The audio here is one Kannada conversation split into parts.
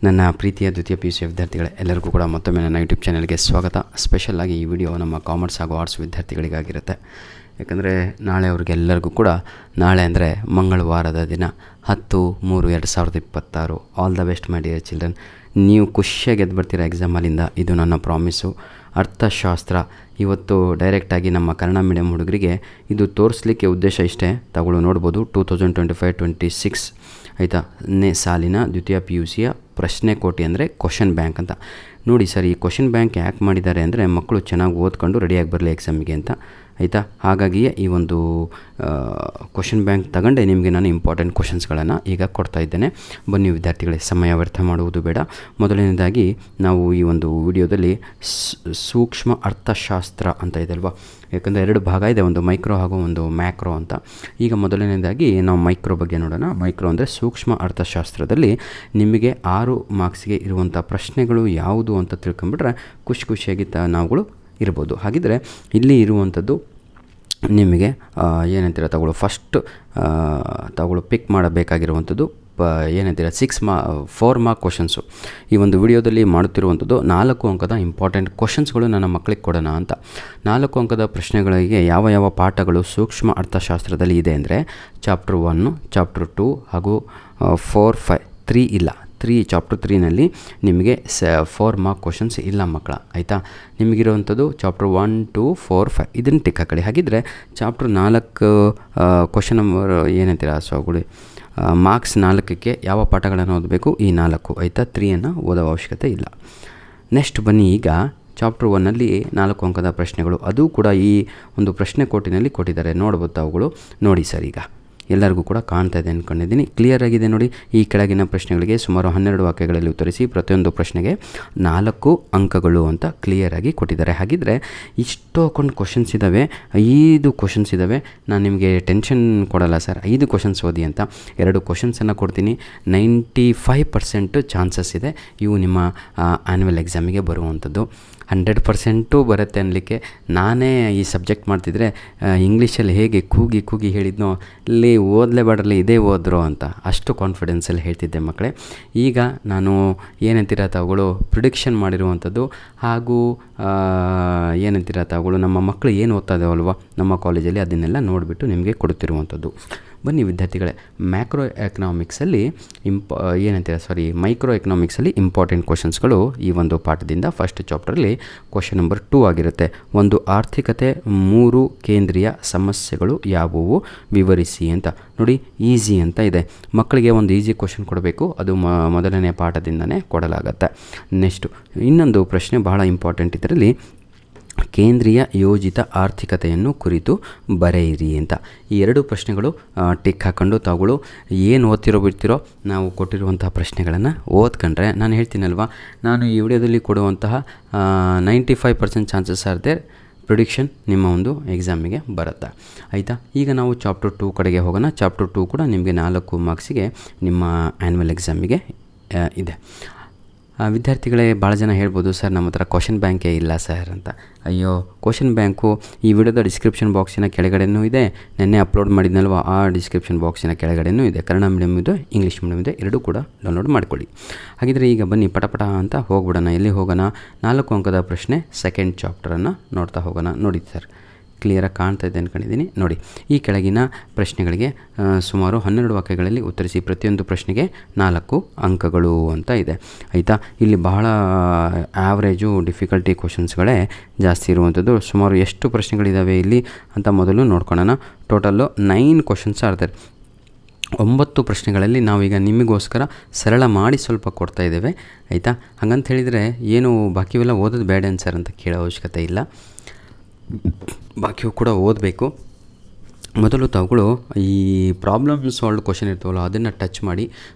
ನನ್ನ ಪ್ರೀತಿಯ ದ್ವಿತೀಯ PUC ವಿದ್ಯಾರ್ಥಿಗಳೇ, ಎಲ್ಲರಿಗೂ ಕೂಡ ಮತ್ತೊಮ್ಮೆ ನನ್ನ ಯೂಟ್ಯೂಬ್ ಚಾನಲ್ಗೆ ಸ್ವಾಗತ. ಸ್ಪೆಷಲಾಗಿ ಈ ವಿಡಿಯೋ ನಮ್ಮ ಕಾಮರ್ಸ್ ಹಾಗೂ ಆರ್ಟ್ಸ್ ವಿದ್ಯಾರ್ಥಿಗಳಿಗಾಗಿರುತ್ತೆ. ಯಾಕಂದರೆ ನಾಳೆ ಅವ್ರಿಗೆಲ್ಲರಿಗೂ ಕೂಡ, ನಾಳೆ ಅಂದರೆ ಮಂಗಳವಾರದ ದಿನ 10/3/2026. All the best my dear children. ನೀವು ಖುಷಿಯಾಗಿ ಗೆದ್ದು ಬರ್ತೀರಾ ಎಕ್ಸಾಮಲ್ಲಿಂದ, ಇದು ನನ್ನ ಪ್ರಾಮಿಸು. ಅರ್ಥಶಾಸ್ತ್ರ ಇವತ್ತು ಡೈರೆಕ್ಟಾಗಿ ನಮ್ಮ ಕನ್ನಡ ಮೀಡಿಯಂ ಹುಡುಗರಿಗೆ ಇದು ತೋರಿಸ್ಲಿಕ್ಕೆ ಉದ್ದೇಶ ಇಷ್ಟೇ. ತಗೊಳ್ಳೋ ನೋಡ್ಬೋದು 2025-26 ಆಯಿತಾ, ಸಾಲಿನ ದ್ವಿತೀಯ PUCಯ ಪ್ರಶ್ನೆ ಕೋಟಿ ಅಂದರೆ ಕ್ವಶನ್ ಬ್ಯಾಂಕ್ ಅಂತ. ನೋಡಿ ಸರ್, ಈ ಕ್ವಶನ್ ಬ್ಯಾಂಕ್ ಯಾಕೆ ಮಾಡಿದ್ದಾರೆ ಅಂದರೆ ಮಕ್ಕಳು ಚೆನ್ನಾಗಿ ಓದ್ಕೊಂಡು ರೆಡಿಯಾಗಿ ಬರಲಿ ಎಕ್ಸಾಮಿಗೆ ಅಂತ, ಆಯಿತಾ. ಹಾಗಾಗಿಯೇ ಈ ಒಂದು ಕ್ವಶನ್ ಬ್ಯಾಂಕ್ ತಗೊಂಡೆ ನಿಮಗೆ ನಾನು ಇಂಪಾರ್ಟೆಂಟ್ ಕ್ವಶನ್ಸ್ಗಳನ್ನು ಈಗ ಕೊಡ್ತಾ ಇದ್ದೇನೆ. ಬನ್ನಿ ವಿದ್ಯಾರ್ಥಿಗಳೇ, ಸಮಯ ವ್ಯರ್ಥ ಮಾಡುವುದು ಬೇಡ. ಮೊದಲನೇದಾಗಿ ನಾವು ಈ ಒಂದು ವಿಡಿಯೋದಲ್ಲಿ ಸೂಕ್ಷ್ಮ ಅರ್ಥಶಾಸ್ತ್ರ ಅಂತ ಇದೆ ಅಲ್ವಾ, ಯಾಕಂದರೆ 2 ಭಾಗ ಇದೆ, ಒಂದು ಮೈಕ್ರೋ ಹಾಗೂ ಒಂದು ಮ್ಯಾಕ್ರೋ ಅಂತ. ಈಗ ಮೊದಲನೇದಾಗಿ ನಾವು ಮೈಕ್ರೋ ಬಗ್ಗೆ ನೋಡೋಣ. ಮೈಕ್ರೋ ಅಂದರೆ ಸೂಕ್ಷ್ಮ ಅರ್ಥಶಾಸ್ತ್ರದಲ್ಲಿ ನಿಮಗೆ 6 ಮಾರ್ಕ್ಸ್ಗೆ ಇರುವಂಥ ಪ್ರಶ್ನೆಗಳು ಯಾವುದು ಅಂತ ತಿಳ್ಕೊಂಬಿಟ್ರೆ ಖುಷಿಯಾಗಿ ನಾವುಗಳು ಇರ್ಬೋದು. ಹಾಗಿದ್ರೆ ಇಲ್ಲಿ ಇರುವಂಥದ್ದು ನಿಮಗೆ ಏನಂತೀರ ಫಸ್ಟ್ ಪಿಕ್ ಮಾಡಬೇಕಾಗಿರುವಂಥದ್ದು ಏನಂತೀರ 4 ಮಾರ್ಕ್ ಕ್ವಶನ್ಸು. ಈ ಒಂದು ವಿಡಿಯೋದಲ್ಲಿ ಮಾಡುತ್ತಿರುವಂಥದ್ದು 4 ಅಂಕದ ಇಂಪಾರ್ಟೆಂಟ್ ಕ್ವಶನ್ಸ್ಗಳು ನನ್ನ ಮಕ್ಕಳಿಗೆ ಕೊಡೋಣ ಅಂತ. 4 ಅಂಕದ ಪ್ರಶ್ನೆಗಳಿಗೆ ಯಾವ ಪಾಠಗಳು ಸೂಕ್ಷ್ಮ ಅರ್ಥಶಾಸ್ತ್ರದಲ್ಲಿ ಇದೆ ಅಂದರೆ ಚಾಪ್ಟರ್ 1, ಚಾಪ್ಟರ್ 2 ಹಾಗೂ 4, 5, 3 ಇಲ್ಲ. ಚಾಪ್ಟರ್ 3ನಲ್ಲಿ ನಿಮಗೆ 4 ಮಾರ್ಕ್ ಕ್ವಶನ್ಸ್ ಇಲ್ಲ ಮಕ್ಕಳ, ಆಯಿತಾ. ನಿಮಗಿರುವಂಥದ್ದು ಚಾಪ್ಟರ್ 1, 2, 4, 5 ಇದನ್ನು ಟಿಕ್ ಹಾಕಿ. ಹಾಗಿದ್ದರೆ ಚಾಪ್ಟರ್ 4 ಕ್ವಶನ್ ನಂಬರ್ ಏನಂತೀರ ಸೋಗುಳಿ ಮಾರ್ಕ್ಸ್ 4ಕ್ಕೆ ಯಾವ ಪಾಠಗಳನ್ನು ಓದಬೇಕು, ಈ 4, ಆಯಿತಾ. 3ಯನ್ನು ಓದೋ ಅವಶ್ಯಕತೆ ಇಲ್ಲ. ನೆಕ್ಸ್ಟ್ ಬನ್ನಿ, ಈಗ ಚಾಪ್ಟರ್ 1ನಲ್ಲಿ 4 ಅಂಕದ ಪ್ರಶ್ನೆಗಳು, ಅದು ಕೂಡ ಈ ಒಂದು ಪ್ರಶ್ನೆ ಕೋಟಿನಲ್ಲಿ ಕೊಟ್ಟಿದ್ದಾರೆ, ನೋಡ್ಬೋದು ಅವುಗಳು. ನೋಡಿ ಸರ್, ಈಗ ಎಲ್ಲರಿಗೂ ಕೂಡ ಕಾಣ್ತಾ ಇದೆ ಅಂದ್ಕೊಂಡಿದ್ದೀನಿ, ಕ್ಲಿಯರ್ ಆಗಿದೆ ನೋಡಿ. ಈ ಕೆಳಗಿನ ಪ್ರಶ್ನೆಗಳಿಗೆ ಸುಮಾರು 12 ವಾಕ್ಯಗಳಲ್ಲಿ ಉತ್ತರಿಸಿ, ಪ್ರತಿಯೊಂದು ಪ್ರಶ್ನೆಗೆ 4 ಅಂಕಗಳು ಅಂತ ಕ್ಲಿಯರಾಗಿ ಕೊಟ್ಟಿದ್ದಾರೆ. ಹಾಗಿದ್ದರೆ ಇಷ್ಟು ಹಾಕೊಂಡು ಕ್ವಶನ್ಸ್ ಇದ್ದಾವೆ, 5 ಕ್ವಶನ್ಸ್ ಇದ್ದಾವೆ. ನಾನು ನಿಮಗೆ ಟೆನ್ಷನ್ ಕೊಡಲ್ಲ ಸರ್, 5 ಕ್ವಶನ್ಸ್ ಓದಿ ಅಂತ. 2 ಕ್ವಶನ್ಸನ್ನು ಕೊಡ್ತೀನಿ. 95% ಚಾನ್ಸಸ್ ಇದೆ ಇವು ನಿಮ್ಮ ಆ್ಯನ್ಯುವಲ್ ಎಕ್ಸಾಮಿಗೆ ಬರುವಂಥದ್ದು. 100% ಬರುತ್ತೆ ಅನ್ನಲಿಕ್ಕೆ ನಾನೇ ಈ ಸಬ್ಜೆಕ್ಟ್ ಮಾಡ್ತಿದ್ರೆ ಇಂಗ್ಲೀಷಲ್ಲಿ ಹೇಗೆ ಕೂಗಿ ಹೇಳಿದ್ನೋ, ಇಲ್ಲಿ ಓದಲೇಬೇಡ್ರಲ್ಲಿ ಇದೇ ಓದ್ರೋ ಅಂತ ಅಷ್ಟು ಕಾನ್ಫಿಡೆನ್ಸಲ್ಲಿ ಹೇಳ್ತಿದ್ದೆ ಮಕ್ಕಳೇ. ಈಗ ನಾನು ಏನಂತೀರ ತಾವುಗಳು ಪ್ರಿಡಿಕ್ಷನ್ ಮಾಡಿರುವಂಥದ್ದು ಹಾಗೂ ಏನಂತೀರ ತಾವುಗಳು ನಮ್ಮ ಮಕ್ಕಳು ಏನು ಓದ್ತಾ ಇದ್ದಾವಲ್ವ ನಮ್ಮ ಕಾಲೇಜಲ್ಲಿ, ಅದನ್ನೆಲ್ಲ ನೋಡಿಬಿಟ್ಟು ನಿಮಗೆ ಕೊಡುತ್ತಿರುವಂಥದ್ದು. ಬನ್ನಿ ವಿದ್ಯಾರ್ಥಿಗಳೇ, ಮೈಕ್ರೋ ಎಕನಾಮಿಕ್ಸಲ್ಲಿ ಇಂಪಾರ್ಟೆಂಟ್ ಕ್ವಶನ್ಸ್ಗಳು ಈ ಒಂದು ಪಾಠದಿಂದ ಫಸ್ಟ್ ಚಾಪ್ಟರಲ್ಲಿ ಕ್ವಶನ್ ನಂಬರ್ 2 ಆಗಿರುತ್ತೆ. ಒಂದು ಆರ್ಥಿಕತೆ 3 ಕೇಂದ್ರೀಯ ಸಮಸ್ಯೆಗಳು ಯಾವುವು ವಿವರಿಸಿ ಅಂತ. ನೋಡಿ, ಈಸಿ ಅಂತ ಇದೆ. ಮಕ್ಕಳಿಗೆ ಒಂದು ಈಸಿ ಕ್ವಶನ್ ಕೊಡಬೇಕು, ಅದು ಮೊದಲನೇ ಪಾಠದಿಂದನೇ ಕೊಡಲಾಗತ್ತೆ. ನೆಕ್ಸ್ಟು ಇನ್ನೊಂದು ಪ್ರಶ್ನೆ ಬಹಳ ಇಂಪಾರ್ಟೆಂಟ್, ಇದರಲ್ಲಿ ಕೇಂದ್ರೀಯ ಯೋಜಿತ ಆರ್ಥಿಕತೆಯನ್ನು ಕುರಿತು ಬರೆಯಿರಿ ಅಂತ. ಈ 2 ಪ್ರಶ್ನೆಗಳು ಟಿಕ್ ಹಾಕ್ಕೊಂಡು ತಾವುಗಳು ಏನು ಬಿಡ್ತಿರೋ ನಾವು ಕೊಟ್ಟಿರುವಂತಹ ಪ್ರಶ್ನೆಗಳನ್ನು ಓದ್ಕೊಂಡ್ರೆ, ನಾನು ಹೇಳ್ತೀನಲ್ವ, ನಾನು ಈ ವಿಡಿಯೋದಲ್ಲಿ ಕೊಡುವಂತಹ 95% ಚಾನ್ಸಸ್ ಆರ್ ದೇರ್ ಪ್ರಿಡಿಕ್ಷನ್ ನಿಮ್ಮ ಒಂದು ಎಕ್ಸಾಮಿಗೆ ಬರುತ್ತೆ, ಆಯಿತಾ. ಈಗ ನಾವು ಚಾಪ್ಟರ್ 2 ಕಡೆಗೆ ಹೋಗೋಣ. ಚಾಪ್ಟರ್ 2 ಕೂಡ ನಿಮಗೆ 4 ಮಾರ್ಕ್ಸಿಗೆ ನಿಮ್ಮ ಆ್ಯನ್ಯುವಲ್ ಎಕ್ಸಾಮಿಗೆ ಇದೆ. ವಿದ್ಯಾರ್ಥಿಗಳೇ, ಭಾಳ ಜನ ಹೇಳ್ಬೋದು, ಸರ್ ನಮ್ಮ ಹತ್ರ ಕ್ವಶನ್ ಬ್ಯಾಂಕೇ ಇಲ್ಲ ಸರ್ ಅಂತ. ಅಯ್ಯೋ, ಕ್ವಶನ್ ಬ್ಯಾಂಕು ಈ ವಿಡಿಯೋದ ಡಿಸ್ಕ್ರಿಪ್ಷನ್ ಬಾಕ್ಸಿನ ಕೆಳಗಡೆನೂ ಇದೆ, ನೆನ್ನೆ ಅಪ್ಲೋಡ್ ಮಾಡಿದ್ನಲ್ವ ಆ ಡಿಸ್ಕ್ರಿಪ್ಷನ್ ಬಾಕ್ಸಿನ ಕೆಳಗಡೆನೂ ಇದೆ. ಕನ್ನಡ ಮೀಡಿಯಮ್ ಇದೆ, ಇಂಗ್ಲೀಷ್ ಮೀಡಿಯಮ್ ಇದೆ, 2 ಕೂಡ ಡೌನ್ಲೋಡ್ ಮಾಡ್ಕೊಳ್ಳಿ. ಹಾಗಿದ್ರೆ ಈಗ ಬನ್ನಿ ಪಟ ಅಂತ ಹೋಗ್ಬಿಡೋಣ. ಎಲ್ಲಿ ಹೋಗೋಣ? 4 ಅಂಕದ ಪ್ರಶ್ನೆ ಸೆಕೆಂಡ್ ಚಾಪ್ಟರನ್ನು ನೋಡ್ತಾ ಹೋಗೋಣ. ನೋಡಿ ಸರ್, ಕ್ಲಿಯರಾಗಿ ಕಾಣ್ತಾ ಇದೆ ಅಂದ್ಕೊಂಡಿದ್ದೀನಿ. ನೋಡಿ, ಈ ಕೆಳಗಿನ ಪ್ರಶ್ನೆಗಳಿಗೆ ಸುಮಾರು 12 ವಾಕ್ಯಗಳಲ್ಲಿ ಉತ್ತರಿಸಿ, ಪ್ರತಿಯೊಂದು ಪ್ರಶ್ನೆಗೆ 4 ಅಂಕಗಳು ಅಂತ ಇದೆ, ಆಯಿತಾ. ಇಲ್ಲಿ ಬಹಳ ಆ್ಯಾವ್ರೇಜು ಡಿಫಿಕಲ್ಟಿ ಕ್ವಶನ್ಸ್ಗಳೇ ಜಾಸ್ತಿ ಇರುವಂಥದ್ದು. ಸುಮಾರು ಎಷ್ಟು ಪ್ರಶ್ನೆಗಳಿದ್ದಾವೆ ಇಲ್ಲಿ ಅಂತ ಮೊದಲು ನೋಡ್ಕೊಳ್ಳೋಣ. ಟೋಟಲ್ಲು 9 ಕ್ವಶನ್ಸ್ ಆಡ್ತಾರೆ. 9 ಪ್ರಶ್ನೆಗಳಲ್ಲಿ ನಾವೀಗ ನಿಮಗೋಸ್ಕರ ಸರಳ ಮಾಡಿ ಸ್ವಲ್ಪ ಕೊಡ್ತಾ ಇದ್ದೇವೆ, ಆಯಿತಾ. ಹಾಗಂತ ಹೇಳಿದರೆ ಏನು ಬಾಕಿವೆಲ್ಲ ಓದೋದು ಬೇಡ ಸರ್ ಅಂತ ಕೇಳೋ ಅವಶ್ಯಕತೆ ಇಲ್ಲ, ಬಾಕಿಯೂ ಕೂಡ ಓದಬೇಕು. ಮೊದಲು ತಾವುಗಳು ಈ ಪ್ರಾಬ್ಲಮ್ ಸಾಲ್ವ್ ಕ್ವಶನ್ ಇರ್ತಾವಲ್ಲ ಅದನ್ನು ಟಚ್ ಮಾಡಿ.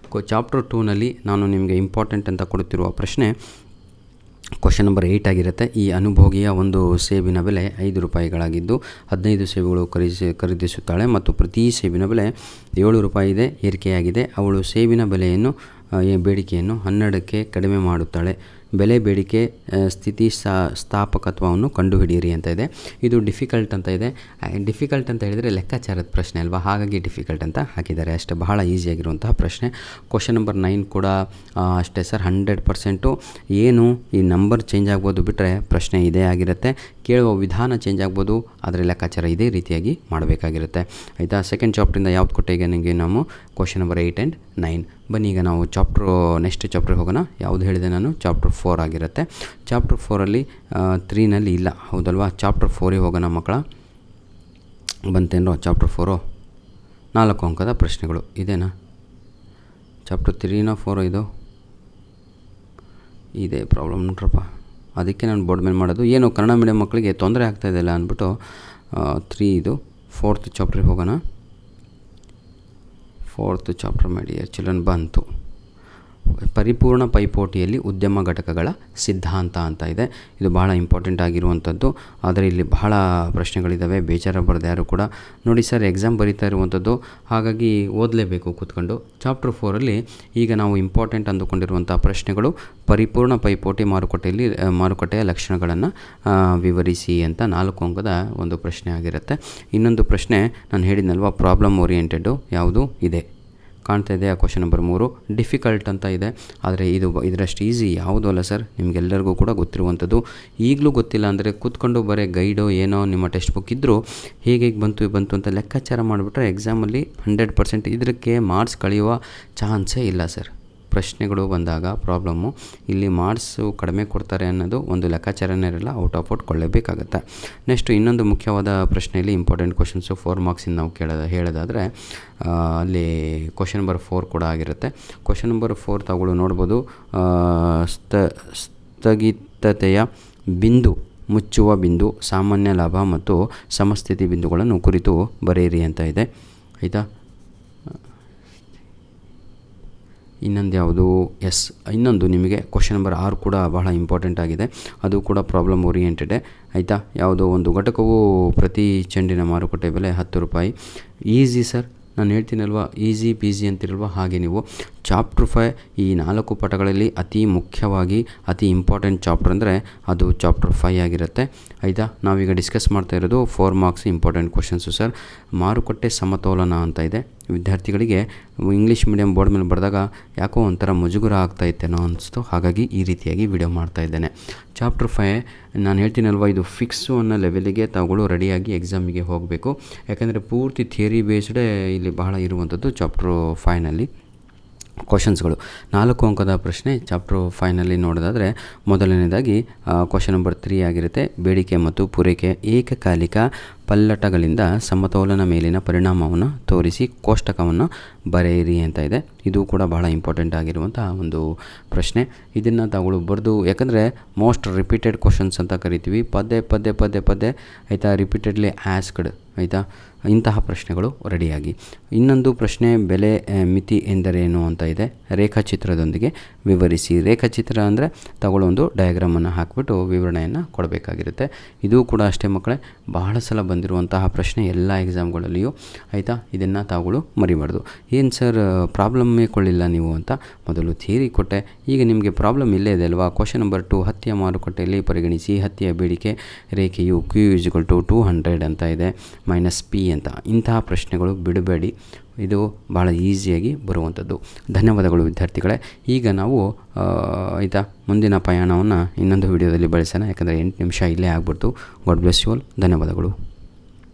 ಚಾಪ್ಟರ್ 2ನಲ್ಲಿ ನಾನು ನಿಮಗೆ ಇಂಪಾರ್ಟೆಂಟ್ ಅಂತ ಕೊಡುತ್ತಿರುವ ಪ್ರಶ್ನೆ ಕ್ವಶನ್ ನಂಬರ್ 8 ಆಗಿರುತ್ತೆ. ಈ ಅನುಭೋಗಿಯ ಒಂದು ಸೇಬಿನ ಬೆಲೆ 5 ರೂಪಾಯಿಗಳಾಗಿದ್ದು 15 ಸೇಬುಗಳು ಖರೀದಿಸುತ್ತಾಳೆ ಮತ್ತು ಪ್ರತಿ ಸೇಬಿನ ಬೆಲೆ 7 ರೂಪಾಯಿ ಏರಿಕೆಯಾಗಿದೆ. ಅವಳು ಸೇಬಿನ ಬೇಡಿಕೆಯನ್ನು 12ಕ್ಕೆ ಕಡಿಮೆ ಮಾಡುತ್ತಾಳೆ. ಬೆಲೆ ಬೇಡಿಕೆ ಸ್ಥಿತಿ ಸ್ಥಾಪಕತ್ವವನ್ನು ಕಂಡುಹಿಡಿಯಿರಿ ಅಂತ ಇದೆ. ಇದು ಡಿಫಿಕಲ್ಟ್ ಅಂತ ಇದೆ. ಡಿಫಿಕಲ್ಟ್ ಅಂತ ಹೇಳಿದರೆ ಲೆಕ್ಕಾಚಾರದ ಪ್ರಶ್ನೆ ಅಲ್ವಾ, ಹಾಗಾಗಿ ಡಿಫಿಕಲ್ಟ್ ಅಂತ ಹಾಕಿದ್ದಾರೆ ಅಷ್ಟೇ. ಬಹಳ ಈಸಿಯಾಗಿರುವಂತಹ ಪ್ರಶ್ನೆ. ಕ್ವಶನ್ ನಂಬರ್ 9 ಕೂಡ ಅಷ್ಟೇ ಸರ್. 100% ಏನು ಈ ನಂಬರ್ ಚೇಂಜ್ ಆಗ್ಬೋದು ಬಿಟ್ಟರೆ ಪ್ರಶ್ನೆ ಇದೇ ಆಗಿರುತ್ತೆ. ಕೇಳುವ ವಿಧಾನ ಚೇಂಜ್ ಆಗ್ಬೋದು, ಆದರೆ ಲೆಕ್ಕಾಚಾರ ಇದೇ ರೀತಿಯಾಗಿ ಮಾಡಬೇಕಾಗಿರುತ್ತೆ. ಆಯಿತಾ. ಸೆಕೆಂಡ್ ಚಾಪ್ಟ್ರಿಂದ ಯಾವ್ದು ಕೊಟ್ಟೆ ಈಗ ನಿಮಗೆ ನಾವು ಕ್ವಶನ್ ನಂಬರ್ 8 and 9. ಬನ್ನಿ ಈಗ ನಾವು ನೆಕ್ಸ್ಟ್ ಚಾಪ್ಟ್ರಿಗೆ ಹೋಗೋಣ. ಯಾವುದು ಹೇಳಿದೆ ನಾನು, ಚಾಪ್ಟರ್ 4 ಆಗಿರುತ್ತೆ. ಚಾಪ್ಟರ್ 4ಅಲ್ಲಿ 3ನಲ್ಲಿ ಇಲ್ಲ, ಹೌದಲ್ವಾ. ಚಾಪ್ಟರ್ 4ಗೆ ಹೋಗೋಣ ಮಕ್ಕಳ. ಬಂತೇನೋ ಚಾಪ್ಟರ್ 4 4 ಅಂಕದ ಪ್ರಶ್ನೆಗಳು ಇದೇನಾ? ಚಾಪ್ಟರ್ 3ನೋ 4 ಇದು ಇದೇ ಪ್ರಾಬ್ಲಮ್ ನೋಡ್ರಪ್ಪ. ಅದಕ್ಕೆ ನಾನು ಬೋರ್ಡ್ ಮೇಲೆ ಮಾಡೋದು. ಏನು ಕನ್ನಡ ಮೀಡಿಯಂ ಮಕ್ಕಳಿಗೆ ತೊಂದರೆ ಆಗ್ತಾಯಿದೆಯಲ್ಲ ಅಂದ್ಬಿಟ್ಟು 3 ಇದು 4th ಚಾಪ್ಟ್ರಿಗೆ ಹೋಗೋಣ. 4th ಚಾಪ್ಟರ್ ಮಾಡಿ ಚಿಲ್ಡ್ರನ್ ಬಂತು. ಪರಿಪೂರ್ಣ ಪೈಪೋಟಿಯಲ್ಲಿ ಉದ್ಯಮ ಘಟಕಗಳ ಸಿದ್ಧಾಂತ ಅಂತ ಇದೆ. ಇದು ಬಹಳ ಇಂಪಾರ್ಟೆಂಟ್ ಆಗಿರುವಂಥದ್ದು. ಆದರೆ ಇಲ್ಲಿ ಬಹಳ ಪ್ರಶ್ನೆಗಳಿದ್ದಾವೆ, ಬೇಜಾರಾಗಬಾರ್ದು ಯಾರು ಕೂಡ. ನೋಡಿ ಸರ್, ಎಕ್ಸಾಮ್ ಬರೀತಾ ಇರುವಂಥದ್ದು, ಹಾಗಾಗಿ ಓದಲೇಬೇಕು ಕೂತ್ಕೊಂಡು. ಚಾಪ್ಟರ್ 4ಅಲ್ಲಿ ಈಗ ನಾವು ಇಂಪಾರ್ಟೆಂಟ್ ಅಂದುಕೊಂಡಿರುವಂಥ ಪ್ರಶ್ನೆಗಳು ಪರಿಪೂರ್ಣ ಪೈಪೋಟಿ ಮಾರುಕಟ್ಟೆಯ ಲಕ್ಷಣಗಳನ್ನು ವಿವರಿಸಿ ಅಂತ 4 ಅಂಕದ ಒಂದು ಪ್ರಶ್ನೆ ಆಗಿರುತ್ತೆ. ಇನ್ನೊಂದು ಪ್ರಶ್ನೆ ನಾನು ಹೇಳಿದ್ನಲ್ವ, ಪ್ರಾಬ್ಲಮ್ ಓರಿಯೆಂಟೆಡ್ಡು ಯಾವುದು ಇದೆ ಕಾಣ್ತಾ ಇದೆ. ಕ್ವಶನ್ ನಂಬರ್ 3 ಡಿಫಿಕಲ್ಟ್ ಅಂತ ಇದೆ. ಆದರೆ ಇದರಷ್ಟು ಈಸಿ ಯಾವುದೂ ಅಲ್ಲ ಸರ್, ನಿಮಗೆಲ್ಲರಿಗೂ ಕೂಡ ಗೊತ್ತಿರುವಂಥದ್ದು. ಈಗಲೂ ಗೊತ್ತಿಲ್ಲ ಅಂದರೆ ಕೂತ್ಕೊಂಡು ಬರೀ ಗೈಡು ಏನೋ ನಿಮ್ಮ ಟೆಕ್ಸ್ಟ್ ಬುಕ್ ಇದ್ದರೂ ಹೇಗೆ ಬಂತು ಅಂತ ಲೆಕ್ಕಾಚಾರ ಮಾಡಿಬಿಟ್ರೆ ಎಕ್ಸಾಮಲ್ಲಿ 100% ಇದಕ್ಕೆ ಮಾರ್ಕ್ಸ್ ಕಳೆಯುವ ಚಾನ್ಸೇ ಇಲ್ಲ ಸರ್. ಪ್ರಶ್ನೆಗಳು ಬಂದಾಗ ಪ್ರಾಬ್ಲಮ್ಮು ಇಲ್ಲಿ ಮಾರ್ಕ್ಸು ಕಡಿಮೆ ಕೊಡ್ತಾರೆ ಅನ್ನೋದು ಒಂದು ಲೆಕ್ಕಾಚಾರನೇ ಇರಲ್ಲ, ಔಟ್ ಆಫ್ ಔಟ್ ಕೊಳ್ಳೇಬೇಕಾಗತ್ತೆ. ನೆಕ್ಸ್ಟು ಇನ್ನೊಂದು ಮುಖ್ಯವಾದ ಪ್ರಶ್ನೆಯಲ್ಲಿ ಇಂಪಾರ್ಟೆಂಟ್ ಕ್ವಶನ್ಸು 4 ಮಾರ್ಕ್ಸಿಂದ ನಾವು ಹೇಳೋದಾದರೆ ಅಲ್ಲಿ ಕ್ವಶನ್ ನಂಬರ್ 4 ಕೂಡ ಆಗಿರುತ್ತೆ. ಕ್ವಶನ್ ನಂಬರ್ 4 ತಗೊಳ್ಳು ನೋಡ್ಬೋದು. ಸ್ಥಗಿತತೆಯ ಬಿಂದು, ಮುಚ್ಚುವ ಬಿಂದು, ಸಾಮಾನ್ಯ ಲಾಭ ಮತ್ತು ಸಮಸ್ಥಿತಿ ಬಿಂದುಗಳನ್ನು ಕುರಿತು ಬರೆಯಿರಿ ಅಂತ ಇದೆ. ಆಯಿತಾ. ಇನ್ನೊಂದು ಯಾವುದು, ಇನ್ನೊಂದು ನಿಮಗೆ ಕ್ವಶನ್ ನಂಬರ್ 6 ಕೂಡ ಬಹಳ ಇಂಪಾರ್ಟೆಂಟ್ ಆಗಿದೆ. ಅದು ಕೂಡ ಪ್ರಾಬ್ಲಮ್ ಓರಿಯೆಂಟೆಡೇ. ಆಯಿತಾ. ಯಾವುದೋ ಒಂದು ಘಟಕವು ಪ್ರತಿ ಚೆಂಡಿನ ಮಾರುಕಟ್ಟೆ ಬೆಲೆ 10 ರೂಪಾಯಿ. ಈಸಿ ಸರ್, ನಾನು ಹೇಳ್ತೀನಲ್ವ, ಈಸಿ ಪೀಸಿ ಅಂತಿರಲ್ವ, ಹಾಗೆ ನೀವು ಚಾಪ್ಟರ್ 5 ಈ 4 ಪಟಗಳಲ್ಲಿ ಅತಿ ಮುಖ್ಯವಾಗಿ ಅತಿ ಇಂಪಾರ್ಟೆಂಟ್ ಚಾಪ್ಟರ್ ಅಂದರೆ ಅದು ಚಾಪ್ಟರ್ 5 ಆಗಿರುತ್ತೆ. ಆಯಿತಾ. ನಾವೀಗ ಡಿಸ್ಕಸ್ ಮಾಡ್ತಾ ಇರೋದು 4 ಮಾರ್ಕ್ಸ್ ಇಂಪಾರ್ಟೆಂಟ್ ಕ್ವಶನ್ಸು ಸರ್. ಮಾರುಕಟ್ಟೆ ಸಮತೋಲನ ಅಂತ ಇದೆ. ವಿದ್ಯಾರ್ಥಿಗಳಿಗೆ ಇಂಗ್ಲೀಷ್ ಮೀಡಿಯಂ ಬೋರ್ಡ್ ಮೇಲೆ ಬರೆದಾಗ ಯಾಕೋ ಒಂಥರ ಮುಜುಗರ ಆಗ್ತಾಯಿತ್ತೇನೋ ಅನಿಸ್ತು, ಹಾಗಾಗಿ ಈ ರೀತಿಯಾಗಿ ವಿಡಿಯೋ ಮಾಡ್ತಾ ಇದ್ದೇನೆ. ಚಾಪ್ಟರ್ 5 ನಾನು ಹೇಳ್ತೀನಲ್ವ, ಇದು ಫಿಕ್ಸು ಅನ್ನೋ ಲೆವೆಲಿಗೆ ತಾವುಗಳು ರೆಡಿಯಾಗಿ ಎಕ್ಸಾಮಿಗೆ ಹೋಗಬೇಕು. ಯಾಕೆಂದರೆ ಪೂರ್ತಿ ಥಿಯರಿ ಬೇಸ್ಡೇ ಇಲ್ಲಿ ಬಹಳ ಇರುವಂಥದ್ದು ಚಾಪ್ಟರ್ 5ನಲ್ಲಿ ಕ್ವಶನ್ಸ್ಗಳು. 4 ಅಂಕದ ಪ್ರಶ್ನೆ ಚಾಪ್ಟರ್ 5ನಲ್ಲಿ ನೋಡೋದಾದರೆ ಮೊದಲನೇದಾಗಿ ಕ್ವಶನ್ ನಂಬರ್ 3 ಆಗಿರುತ್ತೆ. ಬೇಡಿಕೆ ಮತ್ತು ಪೂರೈಕೆ ಏಕಕಾಲಿಕ ಪಲ್ಲಟಗಳಿಂದ ಸಮತೋಲನ ಮೇಲಿನ ಪರಿಣಾಮವನ್ನು ತೋರಿಸಿ ಕೋಷ್ಟಕವನ್ನು ಬರೆಯಿರಿ ಅಂತ ಇದೆ. ಇದು ಕೂಡ ಬಹಳ ಇಂಪಾರ್ಟೆಂಟ್ ಆಗಿರುವಂಥ ಒಂದು ಪ್ರಶ್ನೆ. ಇದನ್ನು ತಾವುಗಳು ಬರೆದು, ಯಾಕಂದರೆ ಮೋಸ್ಟ್ ರಿಪೀಟೆಡ್ ಕ್ವಶನ್ಸ್ ಅಂತ ಕರಿತೀವಿ. ಪದೇ ಆಯಿತಾ, ರಿಪೀಟೆಡ್ಲಿ ಆಸ್ಕ್ಡ್ ಆಯಿತಾ, ಇಂತಹ ಪ್ರಶ್ನೆಗಳು ರೆಡಿಯಾಗಿ. ಇನ್ನೊಂದು ಪ್ರಶ್ನೆ ಬೆಲೆ ಮಿತಿ ಎಂದರೇನು ಅಂತ ಇದೆ. ರೇಖಾಚಿತ್ರದೊಂದಿಗೆ ವಿವರಿಸಿ. ರೇಖಾಚಿತ್ರ ಅಂದರೆ ತಗೊಳ್ಳೊಂದು ಡಯಾಗ್ರಾಮನ್ನು ಹಾಕಿಬಿಟ್ಟು ವಿವರಣೆಯನ್ನು ಕೊಡಬೇಕಾಗಿರುತ್ತೆ. ಇದು ಕೂಡ ಅಷ್ಟೇ ಮಕ್ಕಳೇ, ಬಹಳ ಸಲ ಬಂದಿರುವಂತಹ ಪ್ರಶ್ನೆ ಎಲ್ಲ ಎಕ್ಸಾಮ್ಗಳಲ್ಲಿಯೂ. ಆಯಿತಾ. ಇದನ್ನು ತಾವುಗಳು ಮರಿಬಾರ್ದು. ಏನು ಸರ್ ಪ್ರಾಬ್ಲಮ್ಮೇ ಕೊಳ್ಳಿಲ್ಲ ನೀವು ಅಂತ ಮೊದಲು ಥಿಯರಿ ಕೊಟ್ಟೆ, ಈಗ ನಿಮಗೆ ಪ್ರಾಬ್ಲಮ್ ಇಲ್ಲೇ ಇದೆ ಅಲ್ವಾ. ಕ್ವಶನ್ ನಂಬರ್ 2 ಹತ್ತಿಯ ಮಾರುಕಟ್ಟೆಯಲ್ಲಿ ಪರಿಗಣಿಸಿ. ಹತ್ತಿಯ ಬೇಡಿಕೆ ರೇಖೆಯು Q = 200 ಅಂತ ಇದೆ, -P ಅಂತ. ಇಂತಹ ಪ್ರಶ್ನೆಗಳು ಬಿಡಬೇಡಿ, ಇದು ಭಾಳ ಈಸಿಯಾಗಿ ಬರುವಂಥದ್ದು. ಧನ್ಯವಾದಗಳು ವಿದ್ಯಾರ್ಥಿಗಳೇ. ಈಗ ನಾವು ಆಯಿತಾ ಮುಂದಿನ ಪಯಣವನ್ನು ಇನ್ನೊಂದು ವಿಡಿಯೋದಲ್ಲಿ ಬಳಸೋಣ, ಯಾಕಂದರೆ 8 ನಿಮಿಷ ಇಲ್ಲೇ ಆಗ್ಬಿಡ್ತು. God bless you all. ಧನ್ಯವಾದಗಳು.